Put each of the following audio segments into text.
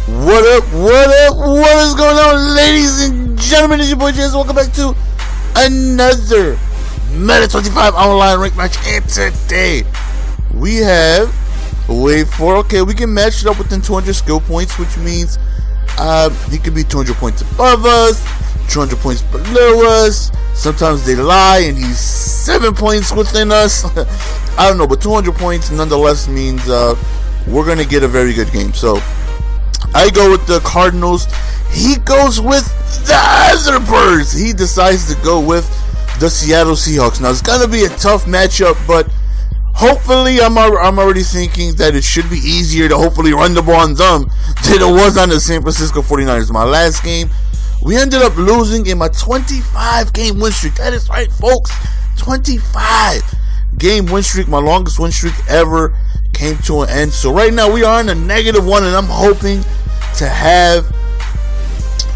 What up, what is going on, ladies and gentlemen? It's your boy James. Welcome back to another Madden 25 online rank match. And today we have, we can match it up within 200 skill points, which means he could be 200 points above us, 200 points below us. Sometimes they lie and he's 7 points within us. I don't know, but 200 points nonetheless means we're gonna get a very good game. So I go with the Cardinals. He goes with the other birds. He decides to go with the Seattle Seahawks. Now it's gonna be a tough matchup, but hopefully I'm already thinking that it should be easier to hopefully run the ball on them than it was on the San Francisco 49ers. My last game, we ended up losing in my 25 game win streak. That is right, folks. 25 game win streak, my longest win streak ever, came to an end. So right now we are on a -1, and I'm hoping to have,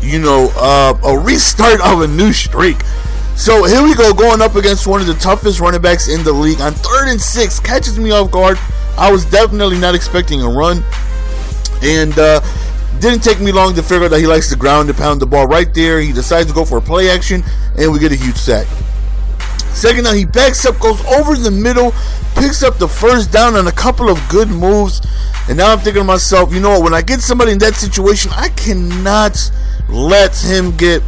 you know, a restart of a new streak. So here we go, going up against one of the toughest running backs in the league on 3rd and 6. Catches me off guard. I was definitely not expecting a run, and didn't take me long to figure out that he likes to ground and pound the ball. Right there, he decides to go for a play action, and we get a huge sack. Second down, he backs up, goes over the middle, picks up the first down on a couple of good moves. And now I'm thinking to myself, you know what, when I get somebody in that situation, I cannot let him get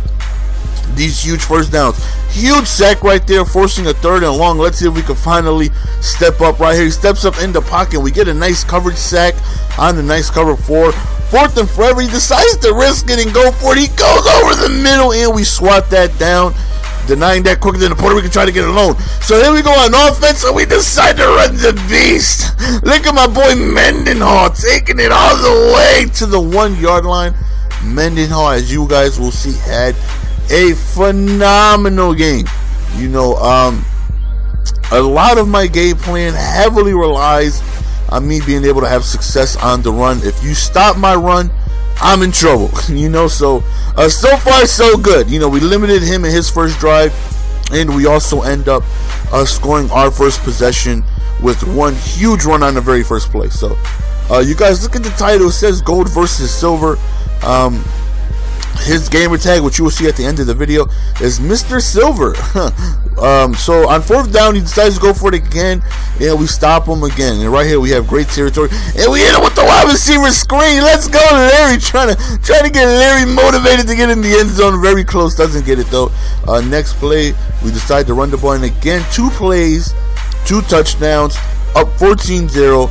these huge first downs. Huge sack right there, forcing a 3rd and long. Let's see if we can finally step up right here. He steps up in the pocket. We get a nice coverage sack on the nice cover 4. 4th and forever, he decides to risk it and go for it. He goes over the middle, and we swat that down, denying that quicker than the Puerto Rican tried to get it alone. So here we go on offense, and we decide to run the beast. Look at my boy Mendenhall taking it all the way to the 1-yard line. Mendenhall, as you guys will see, had a phenomenal game. You know, a lot of my game plan heavily relies on me being able to have success on the run. If you stop my run, I'm in trouble. You know, so far so good. You know, we limited him in his first drive, and we also end up scoring our first possession with one huge run on the very first play. So you guys look at the title. It says gold versus silver. His gamer tag, which you will see at the end of the video, is Mr. Silver. So on 4th down, he decides to go for it again, and we stop him again. And right here we have great territory, and we hit him with the wide receiver screen. Let's go, Larry! Trying to get Larry motivated to get in the end zone. Very close, doesn't get it though. Next play, we decide to run the ball, and again 2 plays, 2 touchdowns, up 14-0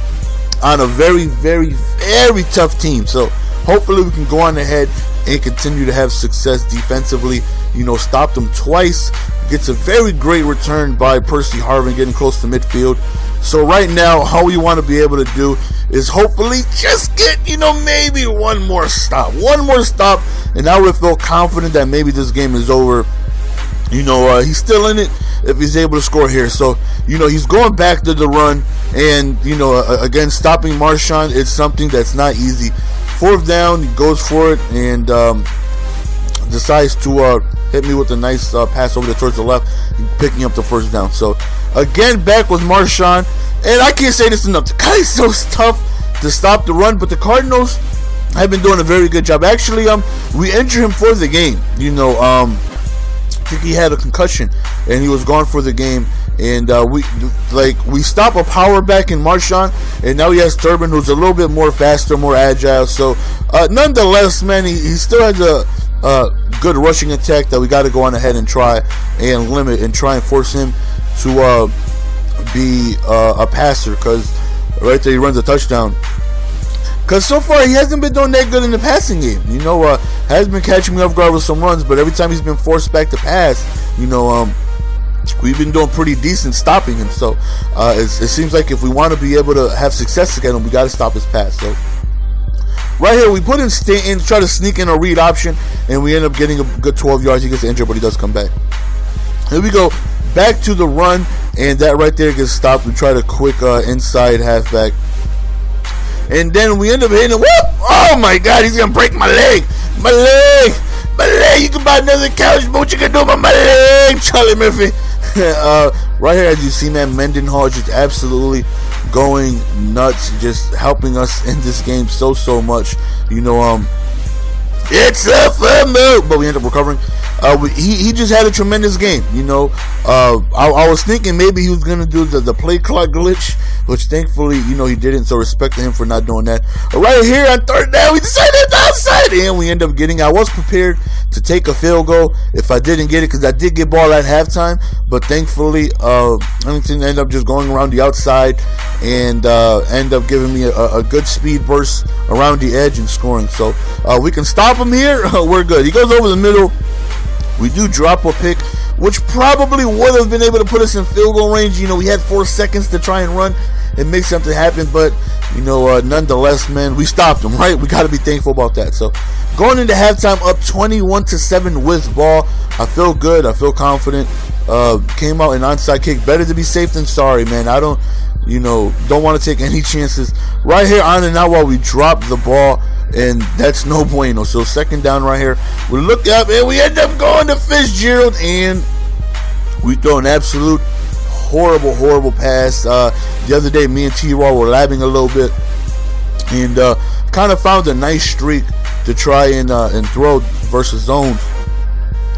on a very, very, very tough team. So hopefully we can go on ahead and continue to have success defensively. You know, stopped him twice. Gets a very great return by Percy Harvin, getting close to midfield. So right now, how we want to be able to do is hopefully just get, you know, maybe one more stop, and now we feel confident that maybe this game is over. You know, he's still in it if he's able to score here. So, you know, he's going back to the run, and, you know, again, stopping Marshawn, it's something that's not easy. 4th down, he goes for it, and decides to hit me with a nice pass over there towards the left, picking up the first down. So again, back with Marshawn, and I can't say this enough, the guy is so tough to stop the run, but the Cardinals have been doing a very good job. Actually, we injured him for the game. You know, I think he had a concussion, and he was gone for the game. And we stop a power back in Marshawn, and now he has Turbin, who's a little bit more faster, more agile. So nonetheless, man, he still has a good rushing attack that we got to go on ahead and try and limit and try and force him to be a passer, because right there he runs a touchdown. Because so far he hasn't been doing that good in the passing game. You know, has been catching me off guard with some runs, but every time he's been forced back to pass, you know, we've been doing pretty decent stopping him. So it seems like if we want to be able to have success against him, we got to stop his pass. So right here we put in Stanton, try to sneak in a read option, and we end up getting a good 12 yards. He gets injured, but he does come back. Here we go, back to the run, and that right there gets stopped. We try to quick inside halfback, and then we end up hitting him. Whoop! Oh my God, he's gonna break my leg. My leg. You can buy another couch, but what you gonna do about my leg, Charlie Murphy? Right here, as you see, man, Mendenhall just absolutely going nuts, just helping us in this game so much. You know, it's a fumble, but we end up recovering. He just had a tremendous game. You know, I was thinking maybe he was gonna do the play clock glitch, which thankfully, you know, he didn't. So respect to him for not doing that. Right here on third down, we decided outside, and we end up getting. I was prepared to take a field goal if I didn't get it, because I did get ball at halftime. But thankfully, Huntington ended up just going around the outside and end up giving me a good speed burst around the edge and scoring. So we can stop him here. We're good. He goes over the middle. We do drop a pick, which probably would have been able to put us in field goal range. You know, we had 4 seconds to try and run and make something happen, but you know, nonetheless, man, we stopped him, right? We got to be thankful about that. So going into halftime up 21-7 with ball, I feel good. I feel confident. Came out an onside kick. Better to be safe than sorry, man. I don't want to take any chances. Right here on and out while we drop the ball, and that's no bueno. So second down right here. We look up and we end up going to Fitzgerald, and we throw an absolute horrible pass. The other day, me and T-Raw were labbing a little bit, and kind of found a nice streak to try and throw versus zones,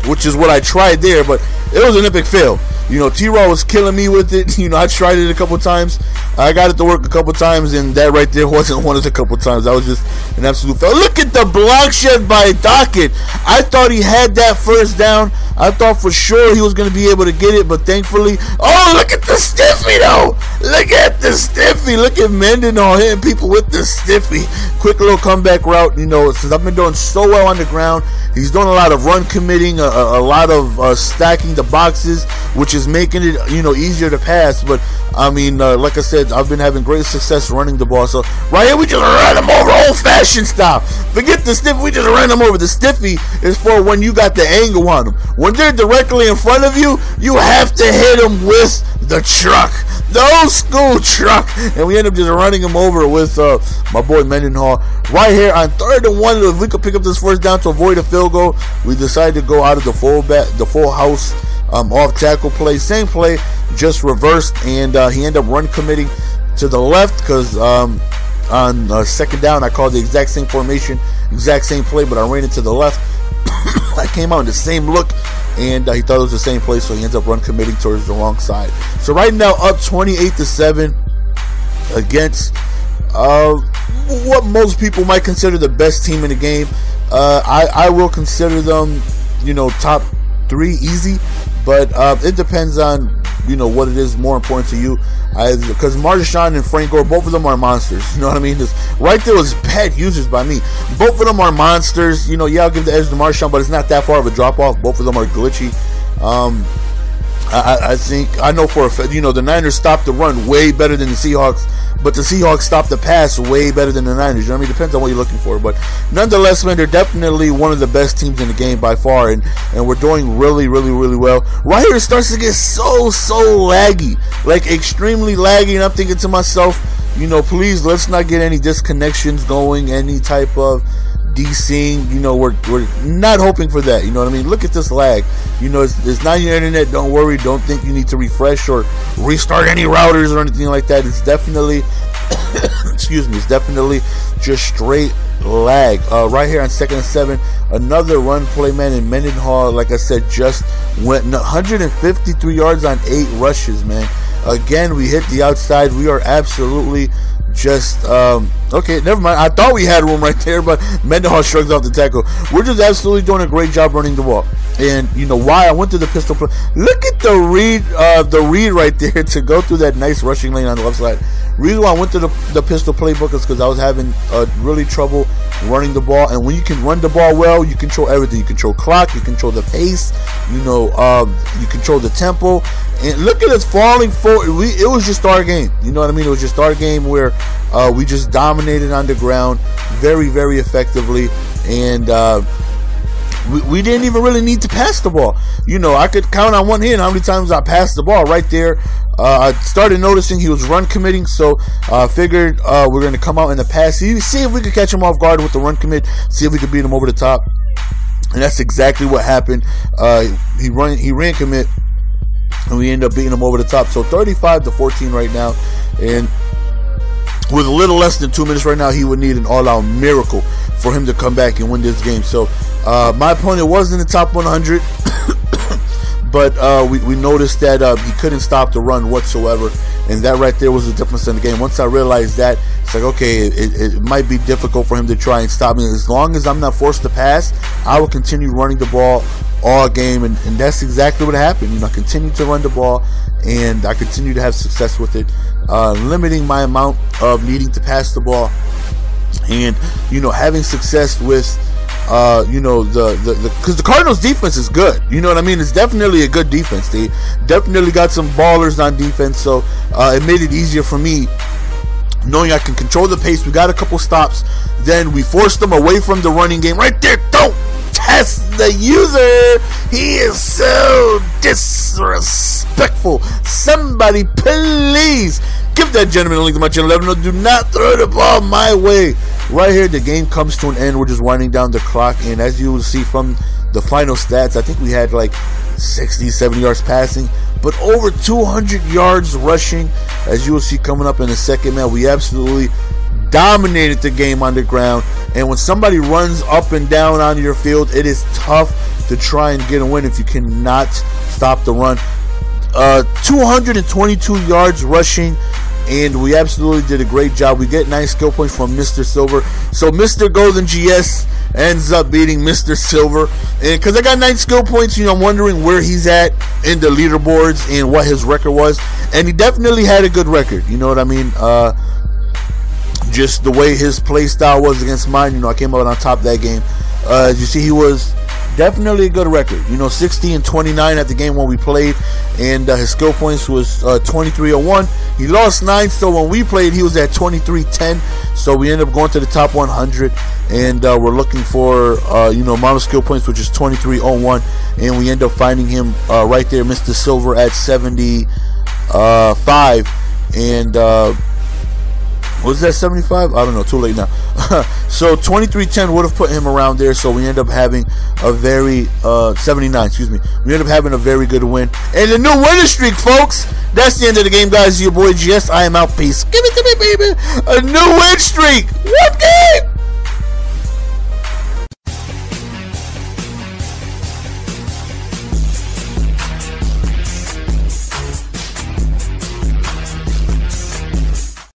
which is what I tried there, but it was an epic fail. You know, T-Raw was killing me with it. You know, I tried it a couple times. I got it to work a couple times, and that right there wasn't one of the couple times. That was just an absolute fail. Look at the block shed by Dockett. I thought he had that first down. I thought for sure he was going to be able to get it, but thankfully, oh, look at the stiffy, though. Look at the stiffy. Look at Mendenhall hitting people with the stiffy. Quick little comeback route. You know, since I've been doing so well on the ground, he's doing a lot of run committing, a lot of stacking the boxes, which is making it, you know, easier to pass. But I mean, like I said, I've been having great success running the ball. So right here, we just ran him over, old-fashioned style. Forget the stiffy, we just ran him over. The stiffy is for when you got the angle on them. When they're directly in front of you, you have to hit them with the truck, the old school truck. And we end up just running him over with my boy Mendenhall. Right here on 3rd and 1, if we could pick up this first down to avoid a field goal, we decided to go out of the full house off tackle play. Same play, just reversed, and he ended up run committing to the left, because on second down I called the exact same formation, exact same play, but I ran it to the left. I came out in the same look, and he thought it was the same play, so he ends up run committing towards the wrong side. So right now up 28-7 against what most people might consider the best team in the game. I will consider them, you know, top 3 easy, but it depends on, you know, what it is more important to you. Because Marshawn and Frank Gore, both of them are monsters. You know what I mean? Right there was bad users by me. Both of them are monsters. You know, yeah, I'll give the edge to Marshawn, but it's not that far of a drop off. Both of them are glitchy. I think, I know for a fact, you know, the Niners stopped the run way better than the Seahawks, but the Seahawks stopped the pass way better than the Niners. You know what I mean? Depends on what you're looking for. But nonetheless, man, they're definitely one of the best teams in the game by far, and we're doing really well. Right here, it starts to get so laggy, like extremely laggy, and I'm thinking to myself, you know, please, let's not get any disconnections going, any type of DCing. You know, we're not hoping for that. You know what I mean? Look at this lag. You know, it's not your internet. Don't worry. Don't think you need to refresh or restart any routers or anything like that. It's definitely excuse me, it's definitely just straight lag. Right here on 2nd and 7, another run play, man, and Mendenhall, like I said, just went 153 yards on 8 rushes, man. Again, we hit the outside. We are absolutely just okay, never mind. I thought we had room right there, but Mendenhall shrugs off the tackle. We're just absolutely doing a great job running the ball. And you know why I went to the pistol play? Look at the read right there to go through that nice rushing lane on the left side. Reason why I went to the pistol playbook is because I was having really trouble running the ball. And when you can run the ball well, you control everything. You control clock, you control the pace, you know, you control the tempo. And look at us falling forward. It was just our game. You know what I mean? It was just our game where we just dominated on the ground very effectively, and we didn't even really need to pass the ball. You know, I could count on one hand how many times I passed the ball right there. I started noticing he was run committing, so I figured we're going to come out in the pass, see if we could catch him off guard with the run commit, see if we could beat him over the top. And that's exactly what happened. He ran commit, and we ended up beating him over the top. So 35-14 right now, and with a little less than 2 minutes right now, he would need an all-out miracle for him to come back and win this game. So my opponent was in the top 100, but we noticed that he couldn't stop the run whatsoever, and that right there was the difference in the game. Once I realized that, it's like, okay, it might be difficult for him to try and stop me. As long as I'm not forced to pass, I will continue running the ball all game, and that's exactly what happened. You know, I continued to run the ball, and I continue to have success with it, limiting my amount of needing to pass the ball, and you know, having success with you know, because the Cardinals defense is good. You know what I mean? It's definitely a good defense. They definitely got some ballers on defense, so it made it easier for me, knowing I can control the pace. We got a couple stops, then we forced them away from the running game. Right there, don't test the user. He is so disrespectful. Somebody please give that gentleman a link to my channel. Let him know, do not throw the ball my way. Right here, the game comes to an end. We're just winding down the clock, and as you will see from the final stats, I think we had like 60, 70 yards passing, but over 200 yards rushing, as you will see coming up in a second. Man, we absolutely dominated the game on the ground, and when somebody runs up and down on your field, it is tough to try and get a win if you cannot stop the run. 222 yards rushing, and we absolutely did a great job. We get 9 skill points from Mr. Silver, so Mr. Golden GS ends up beating Mr. Silver, and because I got 9 skill points, you know, I'm wondering where he's at in the leaderboards and what his record was, and he definitely had a good record, you know what I mean? Just the way his play style was against mine, you know, I came out on top of that game. As you see, he was definitely a good record, you know, 60-29 at the game when we played, and his skill points was 2301. He lost 9, so when we played, he was at 2310. So we ended up going to the top 100, and we're looking for you know, amount of skill points, which is 2301, and we end up finding him right there, Mr. Silver, at 75, and was that 75? I don't know, too late now. So 2310 would have put him around there, so we end up having a very 79, excuse me. We end up having a very good win, and a new winning streak, folks. That's the end of the game, guys. Your boy GS, I am out. Peace. Give it to me, baby. A new win streak. What game?